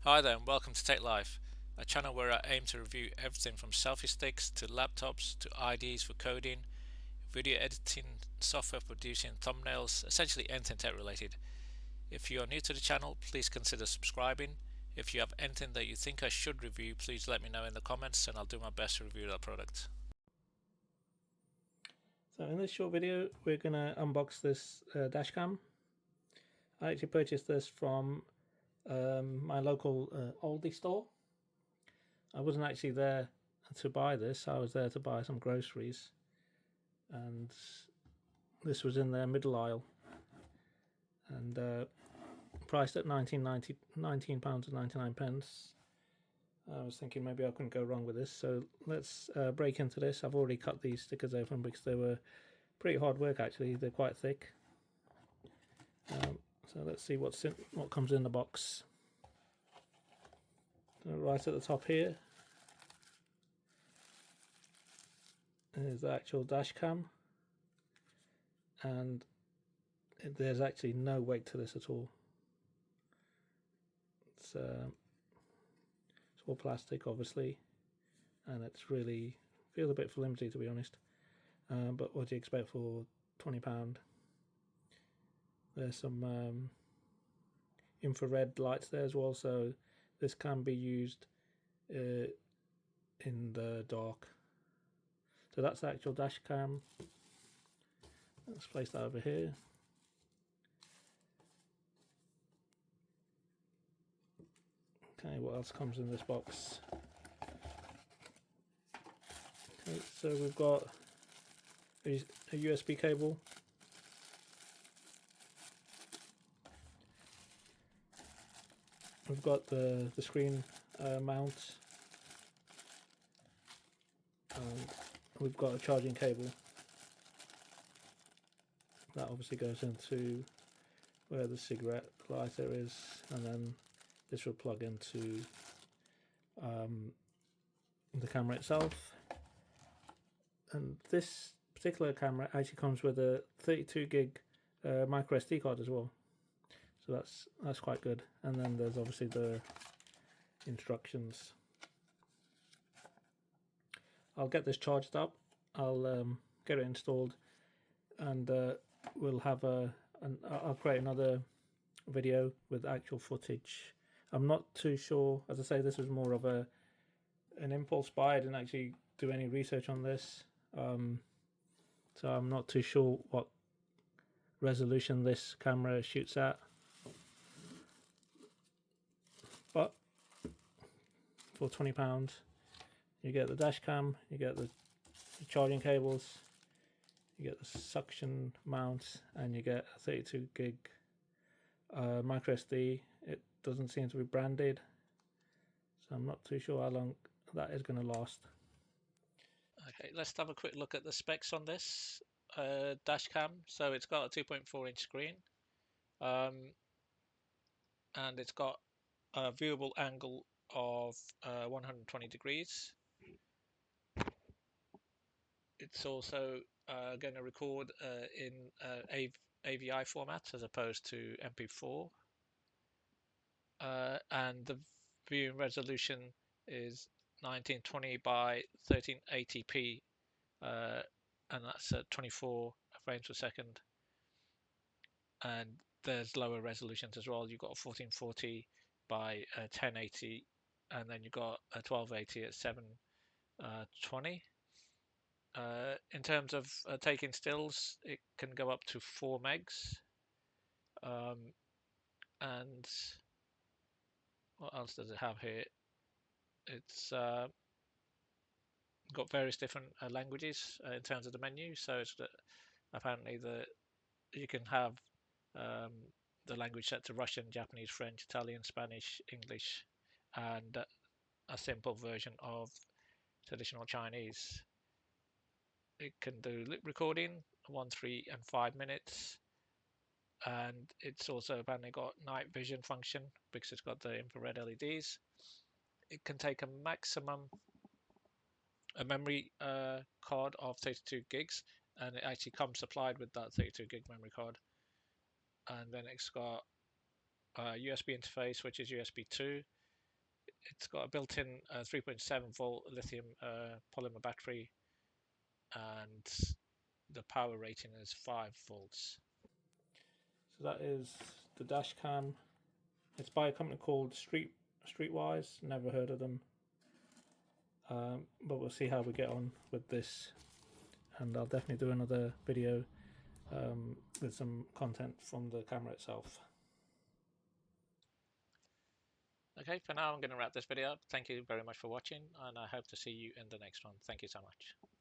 Hi there and welcome to Tech Life, a channel where I aim to review everything from selfie sticks to laptops to IDs for coding, video editing, software producing, thumbnails, essentially anything tech related. If you are new to the channel, please consider subscribing. If you have anything that you think I should review, please let me know in the comments and I'll do my best to review that product. So in this short video, we're going to unbox this dash cam. I actually purchased this from my local Aldi store. I wasn't actually there to buy this, I was there to buy some groceries, and this was in their middle aisle, and priced at £19.99. I was thinking maybe I couldn't go wrong with this, so let's break into this. I've already cut these stickers open because they were pretty hard work actually, they're quite thick. So let's see what comes in the box. So right at the top here is the actual dash cam, and there's actually no weight to this at all. It's all plastic obviously, and it's really feels a bit flimsy to be honest, but what do you expect for £20? There's some infrared lights there as well, so this can be used in the dark. So that's the actual dash cam. Let's place that over here. Okay, what else comes in this box? Okay, so we've got a USB cable. We've got the screen mount, and we've got a charging cable. That obviously goes into where the cigarette lighter is, and then this will plug into the camera itself. And this particular camera actually comes with a 32 gig micro SD card as well, so that's quite good. And then there's obviously the instructions. I'll get this charged up, I'll get it installed, and we'll have I'll create another video with actual footage. I'm not too sure, as I say, this was more of an impulse buy. I didn't actually do any research on this, so I'm not too sure what resolution this camera shoots at, but for £20 you get the dash cam, you get the charging cables, you get the suction mount, and you get a 32 gig micro SD. It doesn't seem to be branded, so I'm not too sure how long that is going to last. Okay, let's have a quick look at the specs on this dash cam. So it's got a 2.4-inch screen, and it's got a viewable angle of 120 degrees. It's also going to record in AVI format as opposed to MP4, and the viewing resolution is 1920 by 1380p, and that's at 24 frames per second. And there's lower resolutions as well. You've got 1440 by 1080, and then you've got a 1280 at 720. In terms of taking stills, it can go up to 4 megs. And what else does it have here? It's got various different languages in terms of the menu. So it's apparently you can have the language set to Russian, Japanese, French, Italian, Spanish, English, and a simple version of traditional Chinese. It can do lip recording, 1, 3, and 5 minutes, and it's also apparently got night vision function because it's got the infrared LEDs. It can take a memory card of 32 gigs, and it actually comes supplied with that 32 gig memory card. And then it's got a USB interface, which is USB 2, It's got a built-in 3.7 volt lithium polymer battery, and the power rating is 5 volts. So that is the dash cam. It's by a company called Streetwise. Never heard of them, but we'll see how we get on with this, and I'll definitely do another video with some content from the camera itself. Okay, for now I'm going to wrap this video up. Thank you very much for watching, and I hope to see you in the next one. Thank you so much.